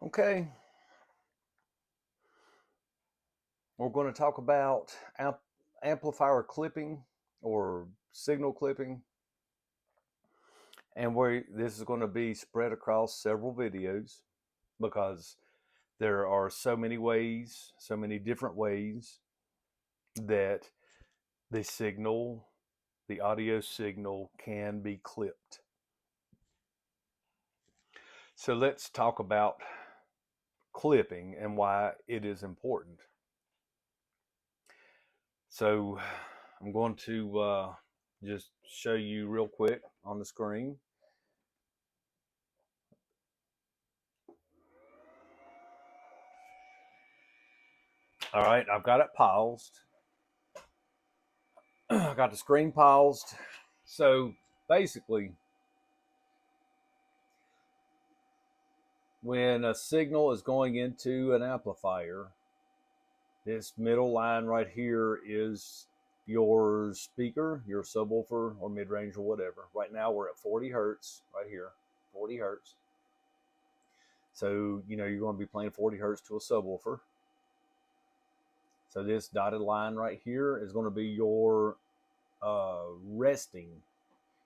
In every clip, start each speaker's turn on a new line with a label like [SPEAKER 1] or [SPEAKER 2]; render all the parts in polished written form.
[SPEAKER 1] Okay, we're going to talk about amplifier clipping or signal clipping, and this is going to be spread across several videos because there are so many ways, so many different ways that the audio signal can be clipped. So let's talk about clipping and why it is important. So I'm going to just show you real quick on the screen. All right, I've got it paused. I got the screen paused. So basically, when a signal is going into an amplifier, this middle line right here is your speaker, your subwoofer or mid-range or whatever. Right now we're at 40 hertz right here, 40 hertz. So, you're going to be playing 40 hertz to a subwoofer. So this dotted line right here is going to be your resting.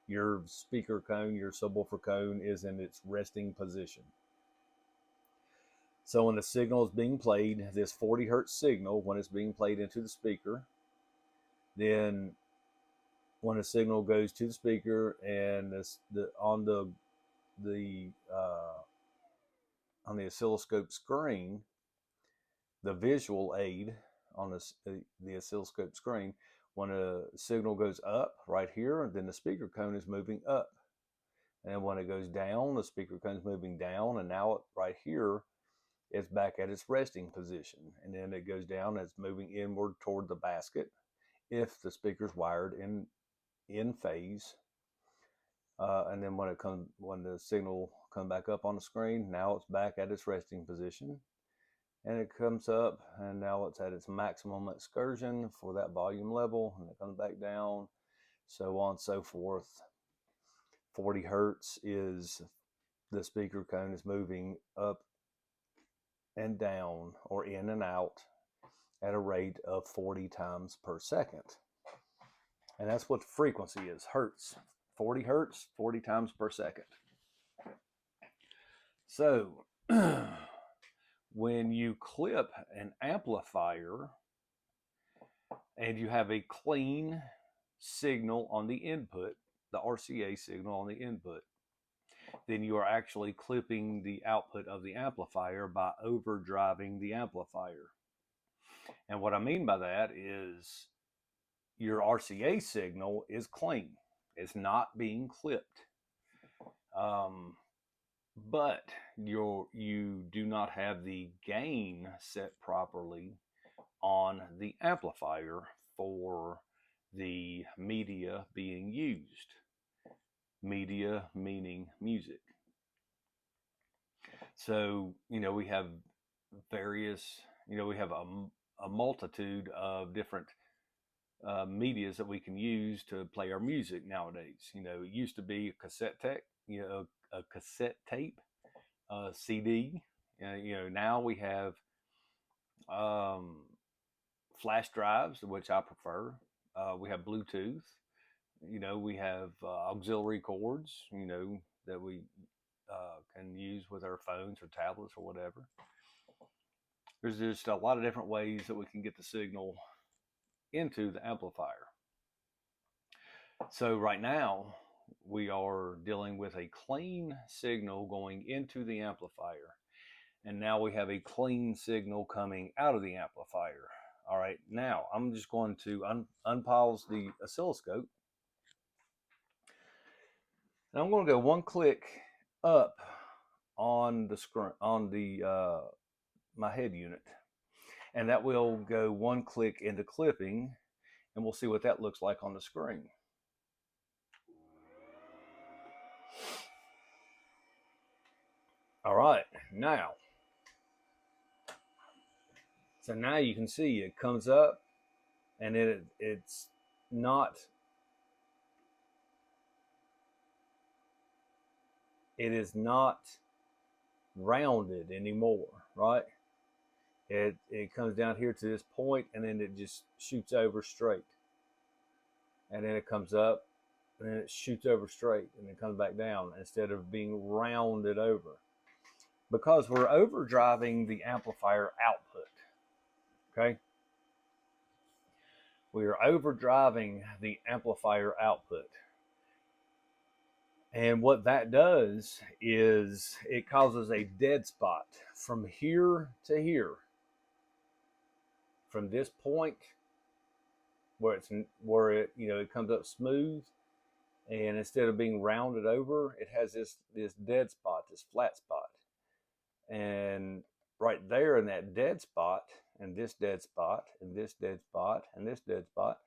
[SPEAKER 1] Your speaker cone, your subwoofer cone is in its resting position. So when the signal is being played, this 40 hertz signal, when it's being played into the speaker, then when the signal goes to the speaker and on the oscilloscope screen, the visual aid on the oscilloscope screen, when a signal goes up right here, then the speaker cone is moving up. And when it goes down, the speaker cone is moving down, and now right here, it's back at its resting position. And then it goes down, it's moving inward toward the basket if the speaker's wired in phase. And then when the signal comes back up on the screen, now it's back at its resting position. And it comes up, and now it's at its maximum excursion for that volume level, and it comes back down, so on and so forth. 40 hertz is the speaker cone is moving up and down or in and out at a rate of 40 times per second. And that's what the frequency is, hertz. 40 hertz, 40 times per second. So when you clip an amplifier and you have a clean signal on the input, the RCA signal on the input, then you are actually clipping the output of the amplifier by overdriving the amplifier. And what I mean by that is your RCA signal is clean. It's not being clipped. But you do not have the gain set properly on the amplifier for the media being used. Media meaning music. So, we have we have a multitude of different medias that we can use to play our music nowadays. It used to be a cassette tape, CD. Now we have flash drives, which I prefer. We have Bluetooth. We have auxiliary cords. That we can use with our phones or tablets or whatever. There's just a lot of different ways that we can get the signal into the amplifier. So right now we are dealing with a clean signal going into the amplifier, and now we have a clean signal coming out of the amplifier. All right, now I'm just going to unpause the oscilloscope, and I'm going to go one click up on the screen on the my head unit, and that will go one click into clipping, and we'll see what that looks like on the screen. All right, so now you can see it comes up, and it's not. It is not rounded anymore, right? It comes down here to this point, and then it just shoots over straight, and then it comes up, and then it shoots over straight, and then comes back down instead of being rounded over, because we're overdriving the amplifier output. Okay, we are overdriving the amplifier output. And what that does is it causes a dead spot from here to here. From this point where it comes up smooth, and instead of being rounded over, it has this dead spot, this flat spot. And right there in that dead spot, and this dead spot, and this dead spot, and this dead spot,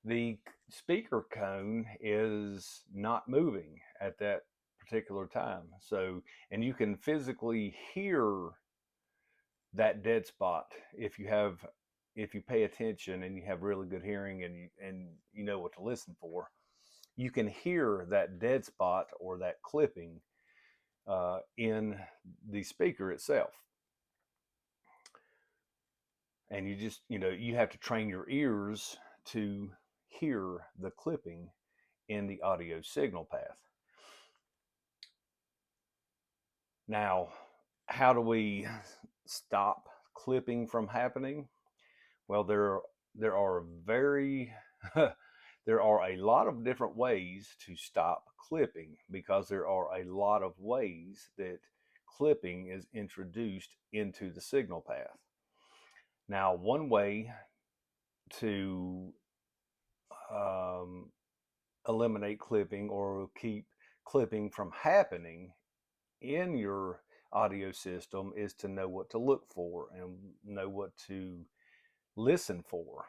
[SPEAKER 1] the speaker cone is not moving at that particular time. So, and you can physically hear that dead spot if you pay attention and you have really good hearing, and you know what to listen for. You can hear that dead spot or that clipping in the speaker itself. And you have to train your ears to hear the clipping in the audio signal path. Now, how do we stop clipping from happening? Well, there are there are a lot of different ways to stop clipping, because there are a lot of ways that clipping is introduced into the signal path. Now, one way to eliminate clipping or keep clipping from happening in your audio system is to know what to look for and know what to listen for.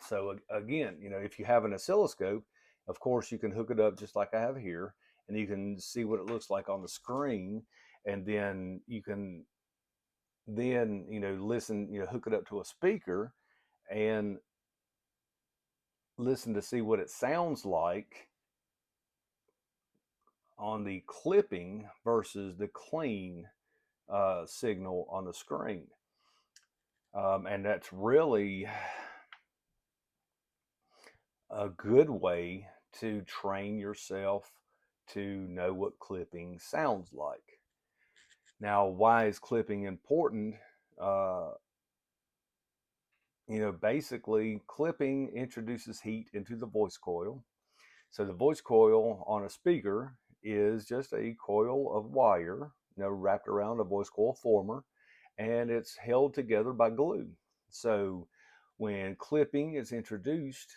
[SPEAKER 1] So again, if you have an oscilloscope, of course you can hook it up just like I have here, and you can see what it looks like on the screen, and then you can listen, hook it up to a speaker and listen to see what it sounds like on the clipping versus the clean signal on the screen. And that's really a good way to train yourself to know what clipping sounds like. Now, why is clipping important? Basically, clipping introduces heat into the voice coil. So the voice coil on a speaker is just a coil of wire, wrapped around a voice coil former, and it's held together by glue. So when clipping is introduced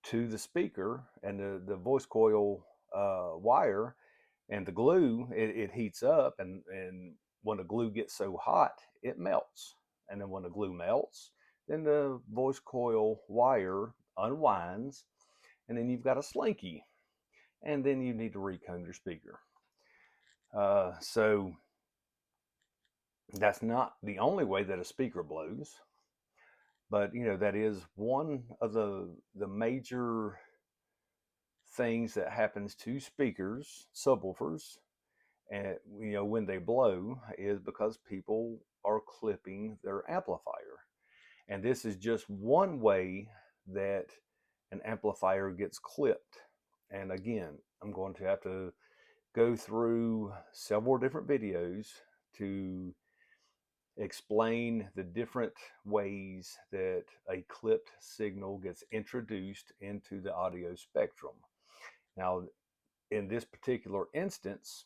[SPEAKER 1] to the speaker and the voice coil wire and the glue, it heats up, and when the glue gets so hot, it melts. And then when the glue melts, then the voice coil wire unwinds, and then you've got a slinky, and then you need to recone your speaker. So that's not the only way that a speaker blows, but that is one of the major things that happens to speakers, subwoofers, and when they blow, is because people are clipping their amplifier. And this is just one way that an amplifier gets clipped. And again, I'm going to have to go through several different videos to explain the different ways that a clipped signal gets introduced into the audio spectrum. Now, in this particular instance,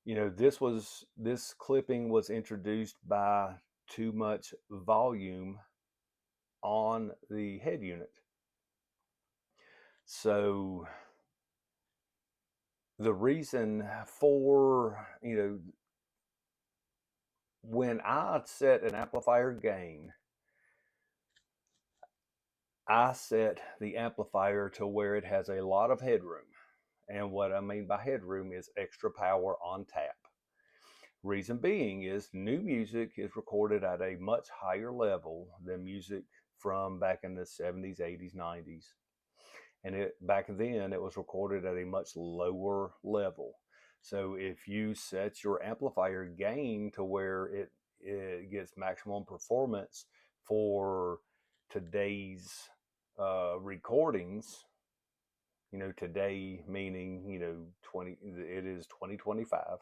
[SPEAKER 1] this clipping was introduced by too much volume on the head unit. So the reason for, when I set an amplifier gain, I set the amplifier to where it has a lot of headroom. And what I mean by headroom is extra power on tap. Reason being is new music is recorded at a much higher level than music from back in the 70s, 80s, 90s. And back then it was recorded at a much lower level. So if you set your amplifier gain to where it gets maximum performance for today's recordings, today meaning, 2025.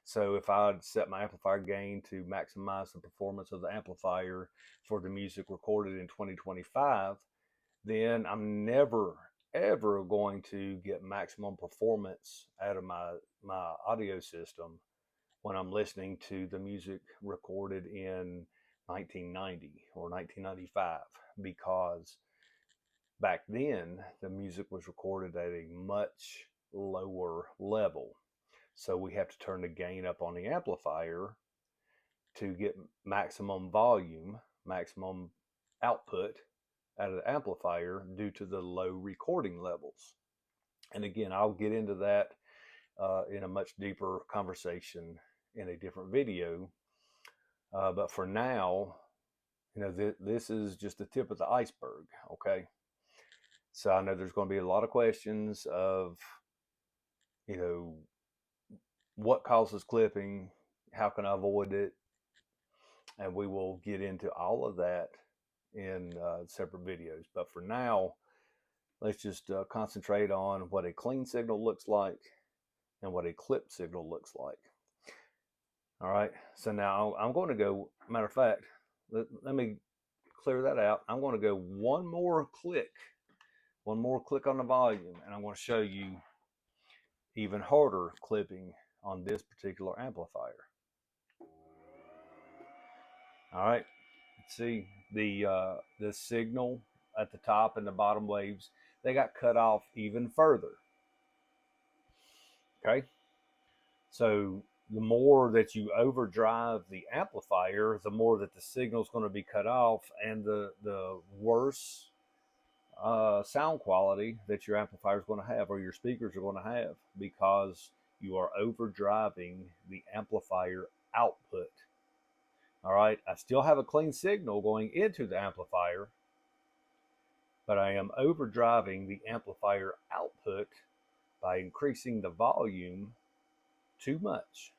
[SPEAKER 1] So if I'd set my amplifier gain to maximize the performance of the amplifier for the music recorded in 2025, then I'm never ever going to get maximum performance out of my audio system when I'm listening to the music recorded in 1990 or 1995, because back then the music was recorded at a much lower level. So we have to turn the gain up on the amplifier to get maximum volume, maximum output out of the amplifier due to the low recording levels. And again, I'll get into that in a much deeper conversation in a different video. But for now, this is just the tip of the iceberg, okay? So I know there's going to be a lot of questions of, what causes clipping, how can I avoid it? And we will get into all of that in separate videos. But for now, let's just concentrate on what a clean signal looks like and what a clip signal looks like. All right, so now I'm going to go, matter of fact, let me clear that out. I'm going to go one more click on the volume, and I'm going to show you even harder clipping on this particular amplifier. All right, see the signal at the top and the bottom waves, they got cut off even further. Okay, so the more that you overdrive the amplifier, the more that the signal is going to be cut off, and the worse sound quality that your amplifier is going to have, or your speakers are going to have, because you are overdriving the amplifier output. All right, I still have a clean signal going into the amplifier, but I am overdriving the amplifier output by increasing the volume too much.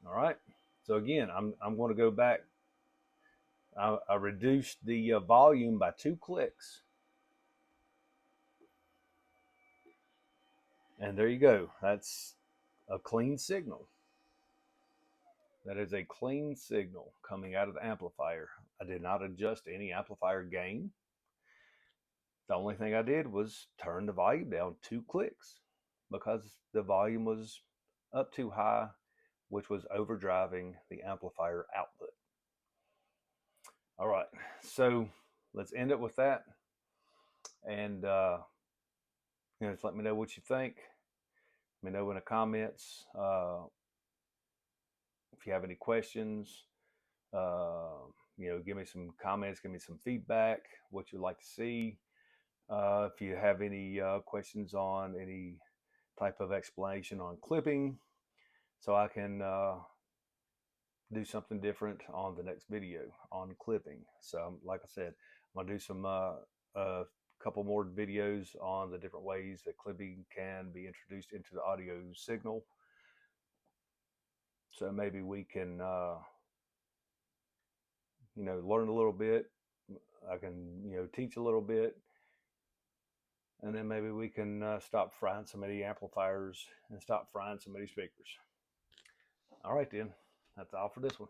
[SPEAKER 1] All right, so again, I'm going to go back. I reduced the volume by 2 clicks. And there you go. That's a clean signal. That is a clean signal coming out of the amplifier. I did not adjust any amplifier gain. The only thing I did was turn the volume down 2 clicks because the volume was up too high, which was overdriving the amplifier output. All right, so let's end it with that. And just let me know what you think. Let me know in the comments if you have any questions. Give me some comments, give me some feedback, what you'd like to see. If you have any questions on any type of explanation on clipping, so I can do something different on the next video on clipping. So like I said, I'm gonna do some couple more videos on the different ways that clipping can be introduced into the audio signal. So maybe we can learn a little bit. I can teach a little bit, and then maybe we can stop frying some of the amplifiers and stop frying some of these speakers. All right then, that's all for this one.